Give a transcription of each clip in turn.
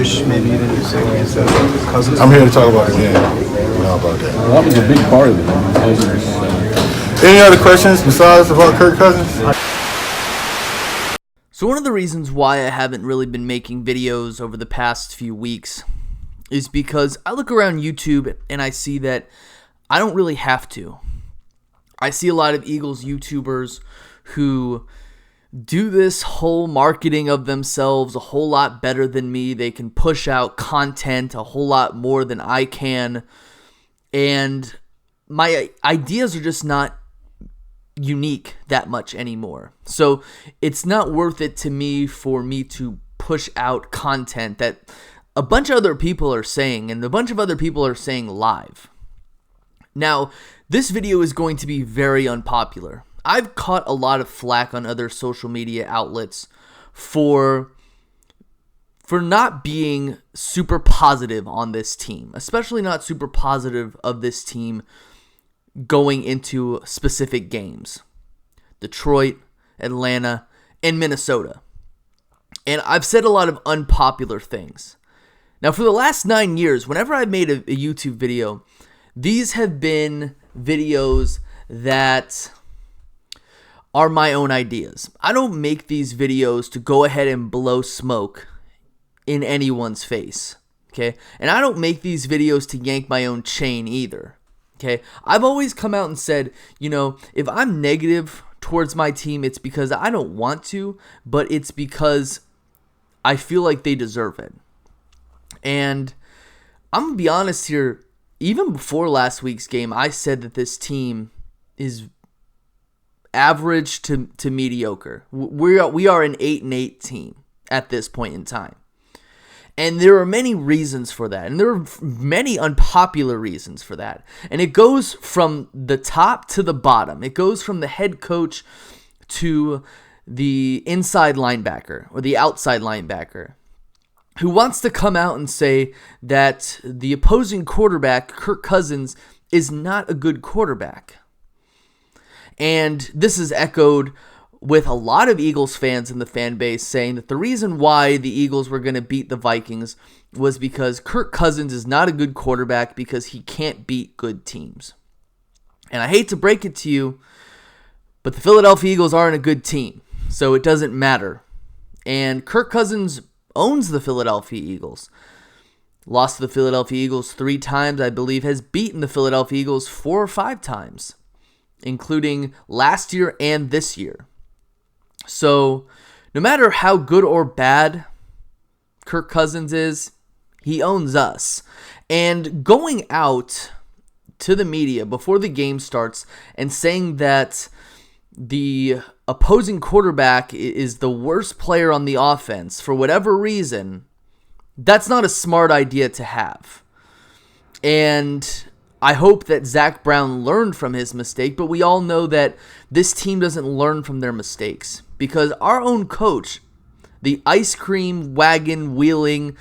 wish maybe you didn't say instead of Cousins? I'm here to talk about the game. You know about that. Well, that was a big part of it. Any other questions besides about Kirk Cousins? So one of the reasons why I haven't really been making videos over the past few weeks is because I look around YouTube and I see that I don't really have to. I see a lot of Eagles YouTubers who do this whole marketing of themselves a whole lot better than me. They can push out content a whole lot more than I can. And my ideas are just not unique that much anymore. So it's not worth it to me for me to push out content that a bunch of other people are saying, and a bunch of other people are saying live. Now, this video is going to be very unpopular. I've caught a lot of flack on other social media outlets for not being super positive on this team, especially not super positive of this team going into specific games. Detroit, Atlanta, and Minnesota. And I've said a lot of unpopular things. Now, for the last 9 years, whenever I've made a YouTube video, these have been videos that are my own ideas. I don't make these videos to go ahead and blow smoke in anyone's face, okay? And I don't make these videos to yank my own chain either, okay? I've always come out and said, you know, if I'm negative towards my team, it's because I don't want to, but it's because I feel like they deserve it. And I'm going to be honest here, even before last week's game, I said that this team is average to mediocre. We are an 8-8 team at this point in time. And there are many reasons for that. And there are many unpopular reasons for that. And it goes from the top to the bottom. It goes from the head coach to the inside linebacker or the outside linebacker, who wants to come out and say that the opposing quarterback, Kirk Cousins, is not a good quarterback. And this is echoed with a lot of Eagles fans in the fan base saying that the reason why the Eagles were going to beat the Vikings was because Kirk Cousins is not a good quarterback because he can't beat good teams. And I hate to break it to you, but the Philadelphia Eagles aren't a good team, so it doesn't matter. And Kirk Cousins owns the Philadelphia Eagles. Lost to the Philadelphia Eagles 3 times, I believe, has beaten the Philadelphia Eagles 4 or 5 times, including last year and this year. So, no matter how good or bad Kirk Cousins is, he owns us. And going out to the media before the game starts and saying that the opposing quarterback is the worst player on the offense for whatever reason, that's not a smart idea to have. And I hope that Zach Brown learned from his mistake, but we all know that this team doesn't learn from their mistakes because our own coach, the ice cream wagon wheeling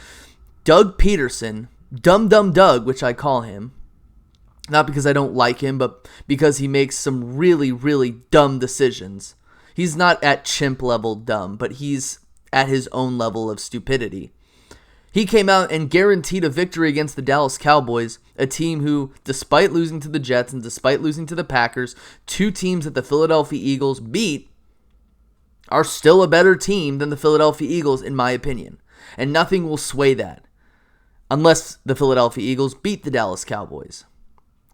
Doug Peterson, Dum Dum Doug, which I call him, not because I don't like him, but because he makes some really, really dumb decisions. He's not at chimp level dumb, but he's at his own level of stupidity. He came out and guaranteed a victory against the Dallas Cowboys, a team who, despite losing to the Jets and despite losing to the Packers, 2 teams that the Philadelphia Eagles beat, are still a better team than the Philadelphia Eagles, in my opinion. And nothing will sway that, unless the Philadelphia Eagles beat the Dallas Cowboys.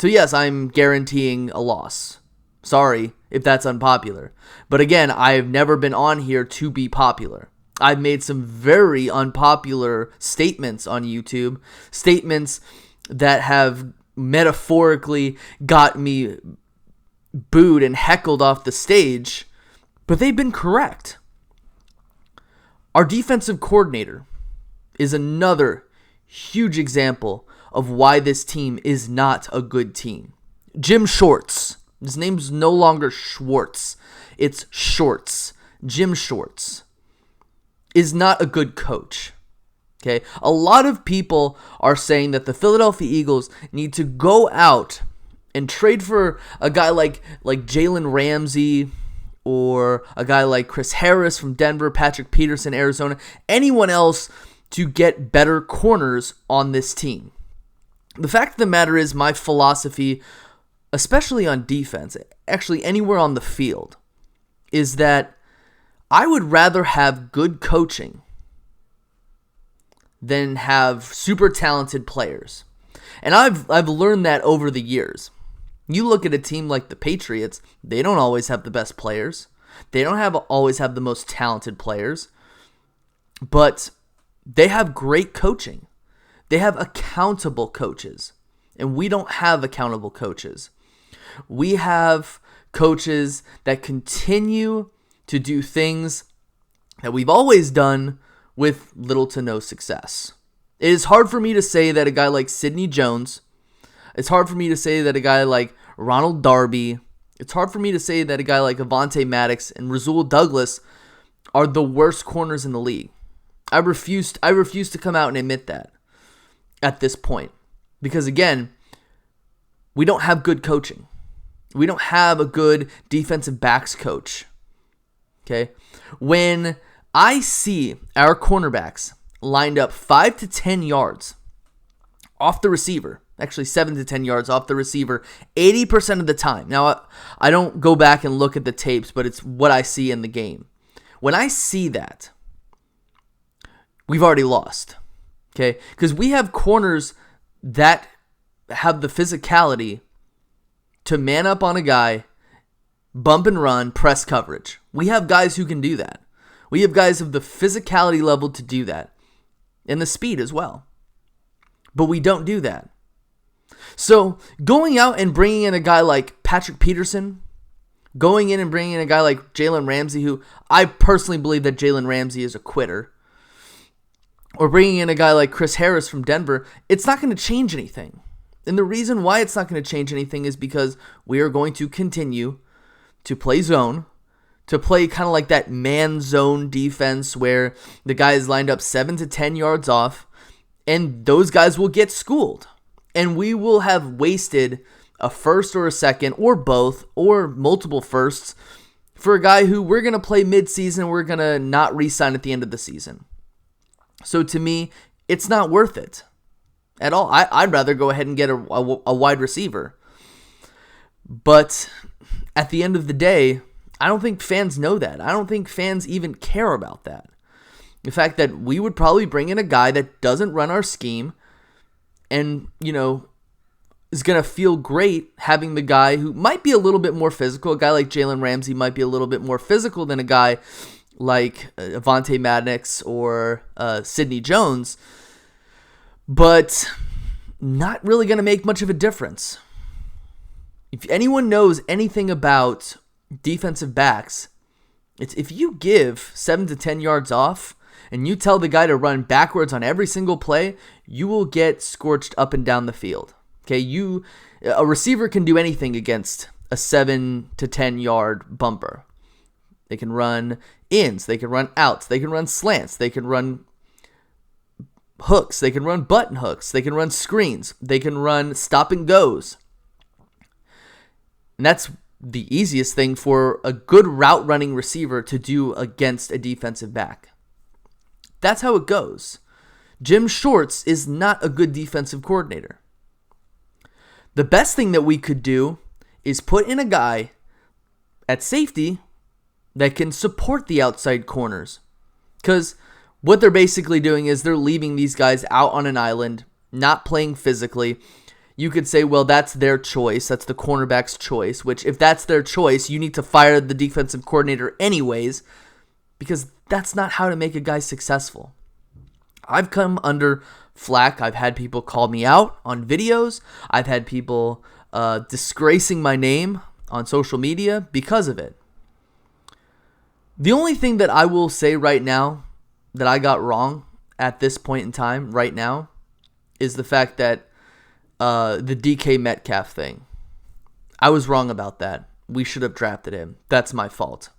So yes, I'm guaranteeing a loss. Sorry if that's unpopular. But again, I've never been on here to be popular. I've made some very unpopular statements on YouTube, statements that have metaphorically got me booed and heckled off the stage, but they've been correct. Our defensive coordinator is another huge example of why this team is not a good team. Jim Shorts. His name's no longer Schwartz. It's Shorts. Jim Shorts is not a good coach. Okay? A lot of people are saying that the Philadelphia Eagles need to go out and trade for a guy like Jalen Ramsey or a guy like Chris Harris from Denver, Patrick Peterson, Arizona, anyone else to get better corners on this team. The fact of the matter is, my philosophy, especially on defense, actually anywhere on the field, is that I would rather have good coaching than have super talented players. And I've learned that over the years. You look at a team like the Patriots, they don't always have the best players. They don't always have the most talented players. But they have great coaching. They have accountable coaches. And we don't have accountable coaches. We have coaches that continue to do things that we've always done with little to no success. It is hard for me to say that a guy like Sidney Jones, it's hard for me to say that a guy like Ronald Darby, it's hard for me to say that a guy like Avonte Maddox and Rasul Douglas are the worst corners in the league. I refuse to come out and admit that at this point. Because again, we don't have good coaching. We don't have a good defensive backs coach. Okay? When I see our cornerbacks lined up 5 to 10 yards off the receiver, actually 7 to 10 yards off the receiver 80% of the time. Now, I don't go back and look at the tapes, but it's what I see in the game. When I see that, we've already lost. Okay? Because we have corners that have the physicality to man up on a guy, bump and run, press coverage. We have guys who can do that. We have guys of the physicality level to do that. And the speed as well. But we don't do that. So going out and bringing in a guy like Patrick Peterson, going in and bringing in a guy like Jalen Ramsey, who I personally believe that Jalen Ramsey is a quitter, or bringing in a guy like Chris Harris from Denver, it's not going to change anything. And the reason why it's not going to change anything is because we are going to continue to play zone, to play kind of like that man zone defense where the guy is lined up 7 to 10 yards off, and those guys will get schooled. And we will have wasted a first or a second or both or multiple firsts for a guy who we're going to play mid-season, we're going to not re-sign at the end of the season. So to me, it's not worth it at all. I'd rather go ahead and get a wide receiver. But at the end of the day, I don't think fans know that. I don't think fans even care about that. The fact that we would probably bring in a guy that doesn't run our scheme and, is going to feel great having the guy who might be a little bit more physical. A guy like Jalen Ramsey might be a little bit more physical than a guy like Avonte Maddox or Sidney Jones, but not really going to make much of a difference. If anyone knows anything about defensive backs, it's if you give 7 to 10 yards off and you tell the guy to run backwards on every single play, you will get scorched up and down the field. Okay, a receiver can do anything against a 7 to 10 yard bumper. They can run ins, they can run outs, they can run slants, they can run hooks, they can run button hooks, they can run screens, they can run stop and goes. And that's the easiest thing for a good route running receiver to do against a defensive back. That's how it goes. Jim Shorts is not a good defensive coordinator. The best thing that we could do is put in a guy at safety that can support the outside corners. Because what they're basically doing is they're leaving these guys out on an island, not playing physically. You could say, well, that's their choice. That's the cornerback's choice, which if that's their choice, you need to fire the defensive coordinator anyways, because that's not how to make a guy successful. I've come under flack. I've had people call me out on videos. I've had people disgracing my name on social media because of it. The only thing that I will say right now that I got wrong at this point in time, right now, is the fact that the DK Metcalf thing. I was wrong about that. We should have drafted him. That's my fault.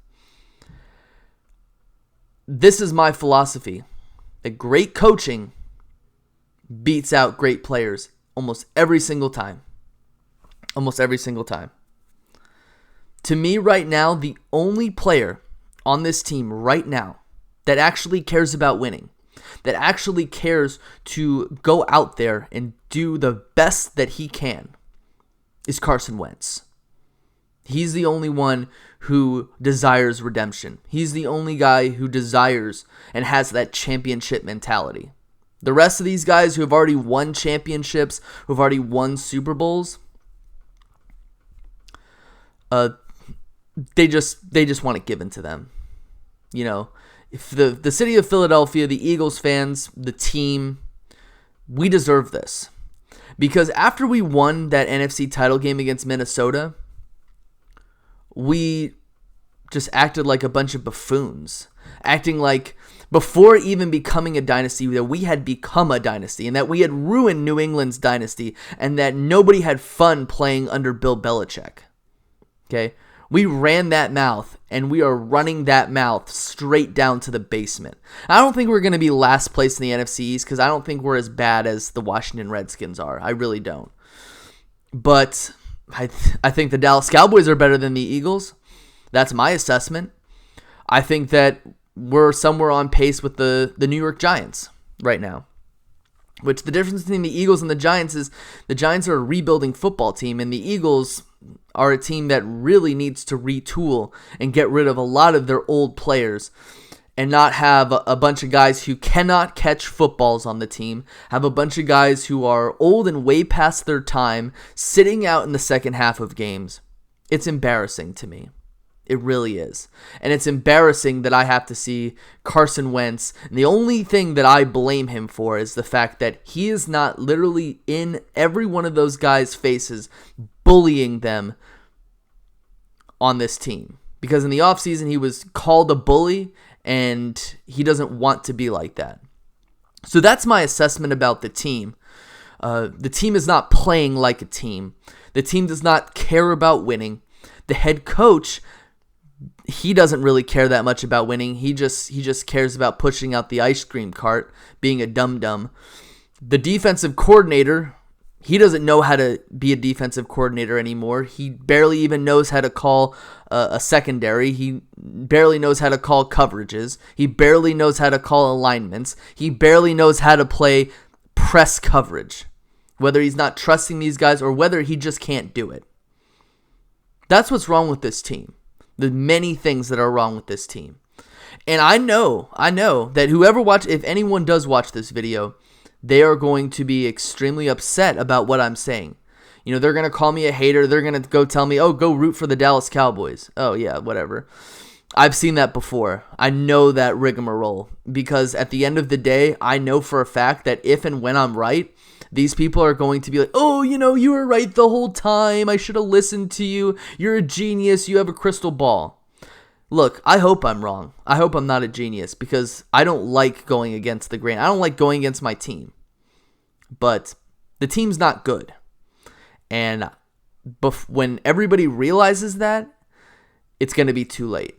This is my philosophy. That great coaching beats out great players almost every single time. Almost every single time. To me right now, the only player on this team right now that actually cares about winning, that actually cares to go out there and do the best that he can is Carson Wentz. He's the only one who desires redemption. He's the only guy who desires and has that championship mentality. The rest of these guys who have already won championships, who have already won Super Bowls, they just want it given to them. You know, if the city of Philadelphia, the Eagles fans, the team, we deserve this. Because after we won that NFC title game against Minnesota, we just acted like a bunch of buffoons, acting like before even becoming a dynasty that we had become a dynasty and that we had ruined New England's dynasty and that nobody had fun playing under Bill Belichick. Okay? We ran that mouth, and we are running that mouth straight down to the basement. I don't think we're going to be last place in the NFC East because I don't think we're as bad as the Washington Redskins are. I really don't. But I think the Dallas Cowboys are better than the Eagles. That's my assessment. I think that we're somewhere on pace with the New York Giants right now. Which the difference between the Eagles and the Giants is the Giants are a rebuilding football team, and the Eagles are a team that really needs to retool and get rid of a lot of their old players and not have a bunch of guys who cannot catch footballs on the team, have a bunch of guys who are old and way past their time sitting out in the second half of games. It's embarrassing to me. It really is. And it's embarrassing that I have to see Carson Wentz. And the only thing that I blame him for is the fact that he is not literally in every one of those guys' faces bullying them on this team. Because in the offseason, he was called a bully, and he doesn't want to be like that. So that's my assessment about the team. The team is not playing like a team. The team does not care about winning. The head coach, he doesn't really care that much about winning. He just cares about pushing out the ice cream cart, being a dum-dum. The defensive coordinator, he doesn't know how to be a defensive coordinator anymore. He barely even knows how to call a secondary. He barely knows how to call coverages. He barely knows how to call alignments. He barely knows how to play press coverage, whether he's not trusting these guys or whether he just can't do it. That's what's wrong with this team. The many things that are wrong with this team. And I know that if anyone does watch this video, they are going to be extremely upset about what I'm saying. You know, they're going to call me a hater. They're going to go tell me, oh, go root for the Dallas Cowboys. Oh, yeah, whatever. I've seen that before. I know that rigmarole because at the end of the day, I know for a fact that if and when I'm right, these people are going to be like, oh, you were right the whole time. I should have listened to you. You're a genius. You have a crystal ball. Look, I hope I'm wrong. I hope I'm not a genius because I don't like going against the grain. I don't like going against my team. But the team's not good. And when everybody realizes that, it's going to be too late.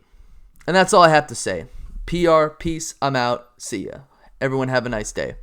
And that's all I have to say. PR, peace, I'm out. See ya. Everyone have a nice day.